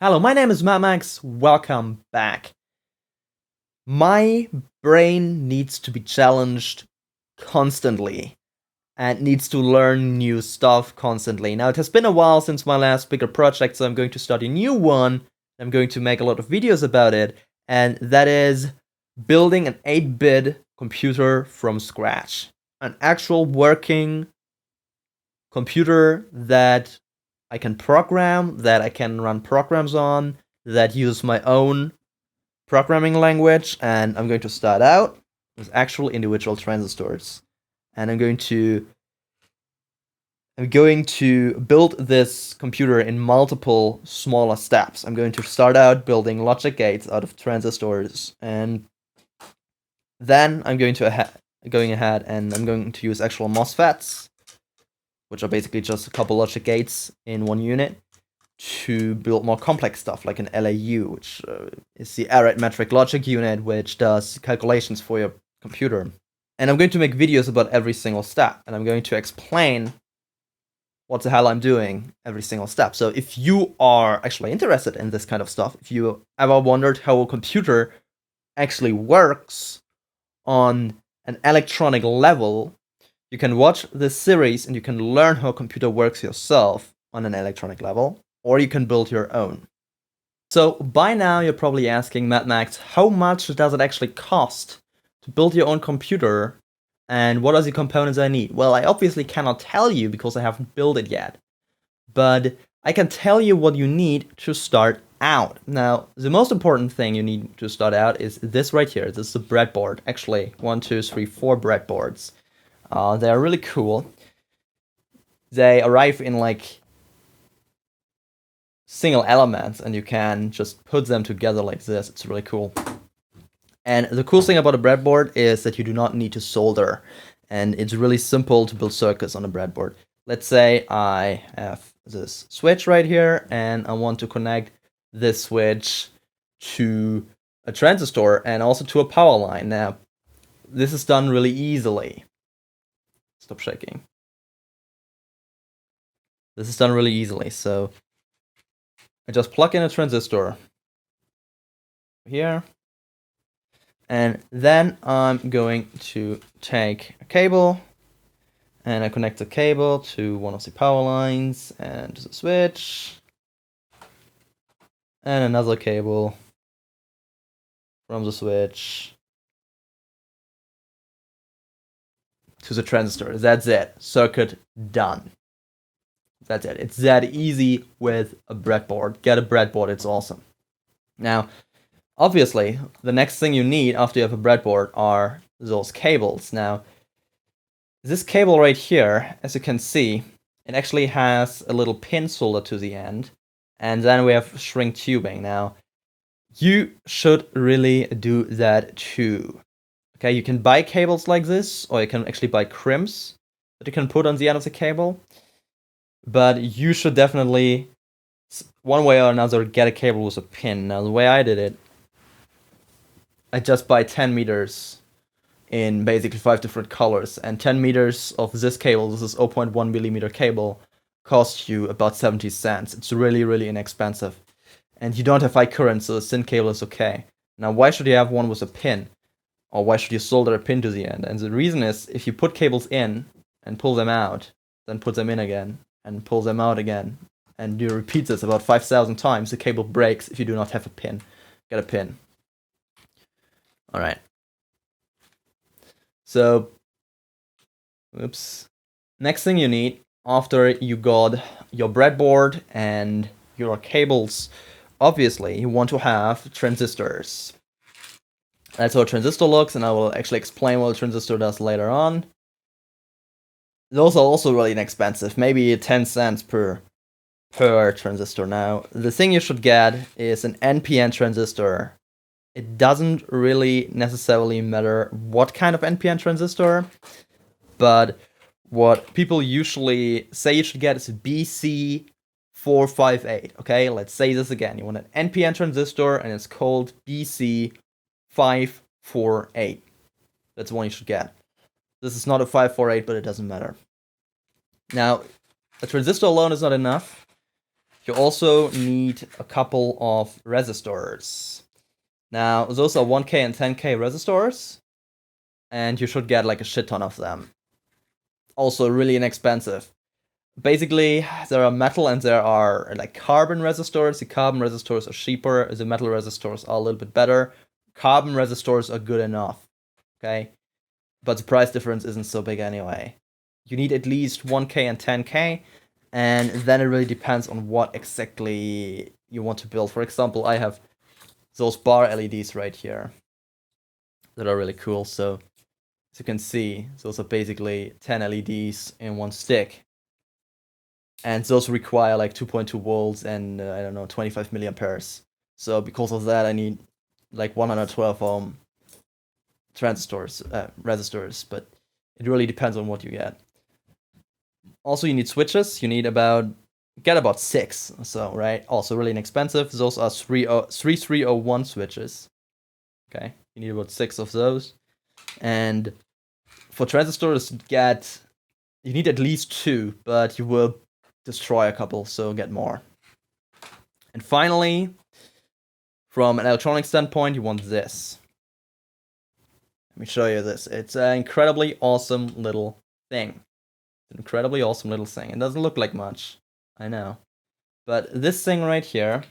Hello, my name is Max. Welcome back. My brain needs to be challenged constantly and needs to learn new stuff constantly. Now, it has been a while since my last bigger project, so I'm going to start a new one. I'm going to make a lot of videos about it, and that is building an 8-bit computer from scratch. An actual working computer that I can program, that I can run programs on, that use my own programming language, and I'm going to start out with actual individual transistors. And I'm going to build this computer in multiple smaller steps. I'm going to start out building logic gates out of transistors, and then I'm going ahead and I'm going to use actual MOSFETs, which are basically just a couple logic gates in one unit, to build more complex stuff like an LAU, which is the arithmetic logic unit, which does calculations for your computer. And I'm going to make videos about every single step, and I'm going to explain what the hell I'm doing every single step. So if you are actually interested in this kind of stuff, if you ever wondered how a computer actually works on an electronic level, you can watch this series and you can learn how a computer works yourself on an electronic level, or you can build your own. So by now you're probably asking, Max, how much does it actually cost to build your own computer, and what are the components I need? Well, I obviously cannot tell you because I haven't built it yet, but I can tell you what you need to start out. Now, the most important thing you need to start out is this right here. This is a breadboard. Actually, 1, 2, 3, 4 breadboards. They're really cool. They arrive in like single elements, and you can just put them together like this. It's really cool. And the cool thing about a breadboard is that you do not need to solder, and it's really simple to build circuits on a breadboard. Let's say I have this switch right here, and I want to connect this switch to a transistor and also to a power line. Now, this is done really easily. Stop shaking. This is done really easily, so I just plug in a transistor here, and then I'm going to take a cable, and I connect the cable to one of the power lines and the switch, and another cable from the switch to the transistor. That's it. Circuit done. That's it. It's that easy with a breadboard. Get a breadboard, it's awesome. Now, obviously, the next thing you need after you have a breadboard are those cables. Now, this cable right here, as you can see, it actually has a little pin soldered to the end, and then we have shrink tubing. Now, you should really do that too. Okay, you can buy cables like this, or you can actually buy crimps that you can put on the end of the cable. But you should definitely, one way or another, get a cable with a pin. Now, the way I did it, I just buy 10 meters in basically 5 different colors, and 10 meters of this cable, this is 0.1 millimeter cable, costs you about 70 cents. It's really, really inexpensive. And you don't have high current, so a thin cable is okay. Now, why should you have one with a pin? Or why should you solder a pin to the end? And the reason is, if you put cables in and pull them out, then put them in again, and pull them out again, and you repeat this about 5,000 times, the cable breaks if you do not have a pin. Get a pin. Alright. So, oops. Next thing you need, after you got your breadboard and your cables, obviously you want to have transistors. That's how a transistor looks, and I will actually explain what a transistor does later on. Those are also really inexpensive, maybe 10 cents per transistor. Now, the thing you should get is an NPN transistor. It doesn't really necessarily matter what kind of NPN transistor, but what people usually say you should get is a BC458. Okay, let's say this again. You want an NPN transistor, and it's called BC548. That's the one you should get. This is not a 548, but it doesn't matter. Now, a transistor alone is not enough. You also need a couple of resistors. Now, those are 1K and 10K resistors, and you should get like a shit ton of them. Also really inexpensive. Basically, there are metal and there are like carbon resistors. The carbon resistors are cheaper, the metal resistors are a little bit better. Carbon resistors are good enough, okay? But the price difference isn't so big anyway. You need at least 1K and 10K, and then it really depends on what exactly you want to build. For example, I have those bar LEDs right here that are really cool. So as you can see, those are basically 10 LEDs in one stick. And those require like 2.2 volts and I don't know, 25 milliamperes. So because of that, I need like 112 ohm transistors, resistors, but it really depends on what you get. Also, you need switches. You need about 6. So, right? Also really inexpensive. Those are 3301 switches. Okay, you need about 6 of those. And for transistors, you need at least 2, but you will destroy a couple, so get more. And finally, from an electronic standpoint, you want this. Let me show you this. It's an incredibly awesome little thing. An incredibly awesome little thing. It doesn't look like much, I know. But this thing right here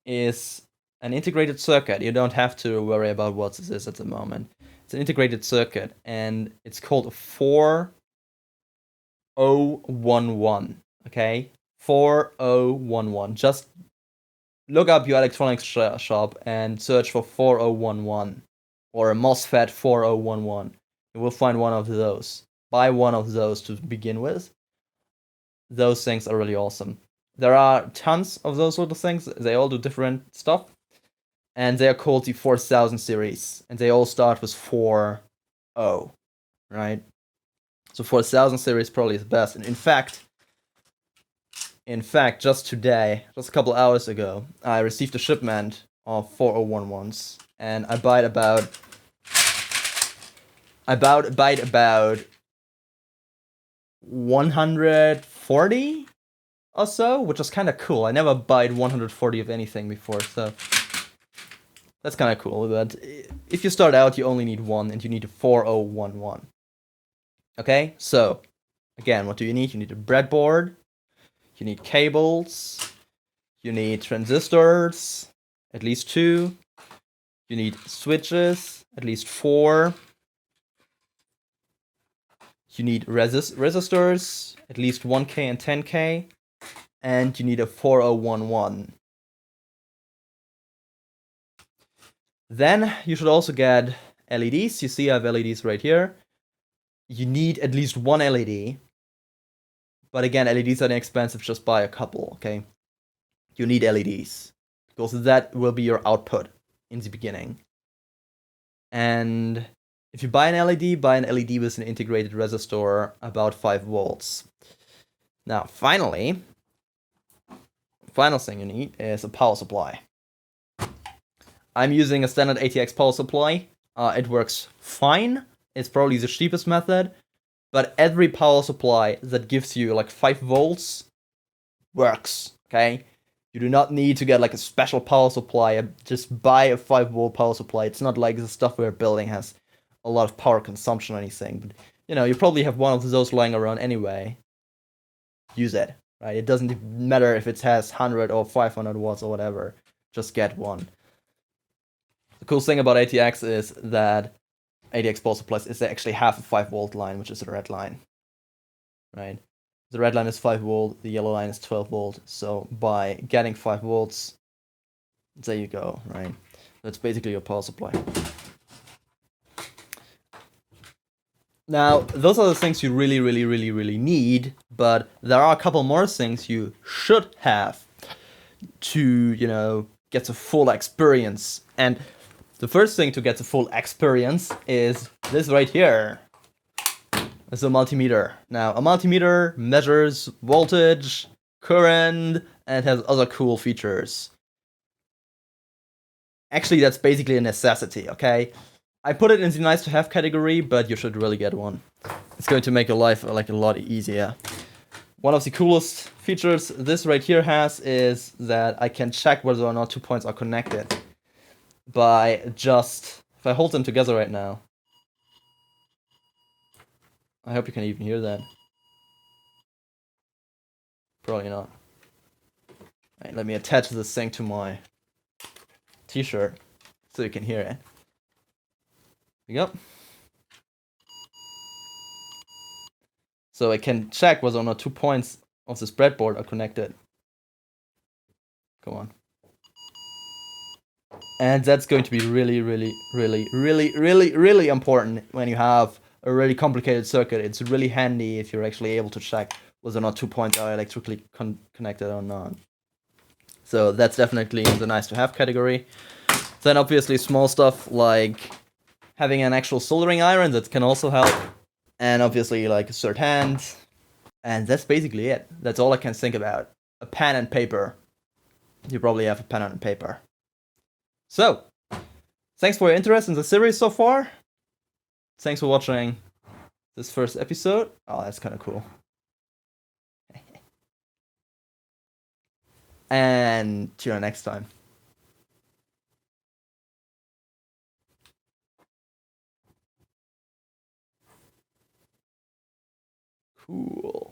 is an integrated circuit. You don't have to worry about what this is at the moment. It's an integrated circuit, and it's called 4011. Okay, 4011. Just look up your electronics shop and search for 4011 or a MOSFET 4011. You will find one of those. Buy one of those to begin with. Those things are really awesome. There are tons of those sort of things. They all do different stuff. And they are called the 4000 series. And they all start with 40, right? So 4000 series probably is the best. And in fact, just today, just a couple hours ago, I received a shipment of 4011s, and I bought about 140 or so, which is kind of cool. I never bought 140 of anything before, so that's kind of cool. But if you start out, you only need one, and you need a 4011. Okay, so again, what do you need? You need a breadboard. You need cables, you need transistors, at least 2, you need switches, at least 4, you need resistors, at least 1K and 10K, and you need a 4011. Then you should also get LEDs. You see I have LEDs right here. You need at least 1 LED. But again, LEDs are inexpensive, just buy a couple, okay? You need LEDs, because that will be your output in the beginning. And if you buy an LED with an integrated resistor, about 5 volts. Now, final thing you need is a power supply. I'm using a standard ATX power supply. It works fine. It's probably the cheapest method. But every power supply that gives you like 5 volts works, okay? You do not need to get like a special power supply. Just buy a 5 volt power supply. It's not like the stuff we're building has a lot of power consumption or anything. But, you know, you probably have one of those lying around anyway. Use it, right? It doesn't matter if it has 100 or 500 watts or whatever. Just get one. The cool thing about ATX is that ATX power supplies is they actually have a 5 volt line, which is the red line, right? The red line is 5 volt, the yellow line is 12 volt. So by getting 5 volts, there you go, right? That's basically your power supply. Now, those are the things you really need, but there are a couple more things you should have to, you know, get the full experience. And the first thing to get the full experience is this right here. It's a multimeter. Now, a multimeter measures voltage, current, and has other cool features. Actually, that's basically a necessity, okay? I put it in the nice to have category, but you should really get one. It's going to make your life like a lot easier. One of the coolest features this right here has is that I can check whether or not 2 points are connected by just, if I hold them together right now. I hope you can even hear that. Probably not. Right, let me attach this thing to my t-shirt so you can hear it. There you go. So I can check whether or not 2 points of this breadboard are connected. Come on. And that's going to be really, really, really, really, really, really important when you have a really complicated circuit. It's really handy if you're actually able to check whether or not 2 points are electrically connected or not. So that's definitely in the nice to have category. Then obviously small stuff like having an actual soldering iron that can also help. And obviously like a third hand. And that's basically it. That's all I can think about. A pen and paper. You probably have a pen and paper. So, thanks for your interest in the series so far. Thanks for watching this first episode. Oh, that's kind of cool. And till next time. Cool.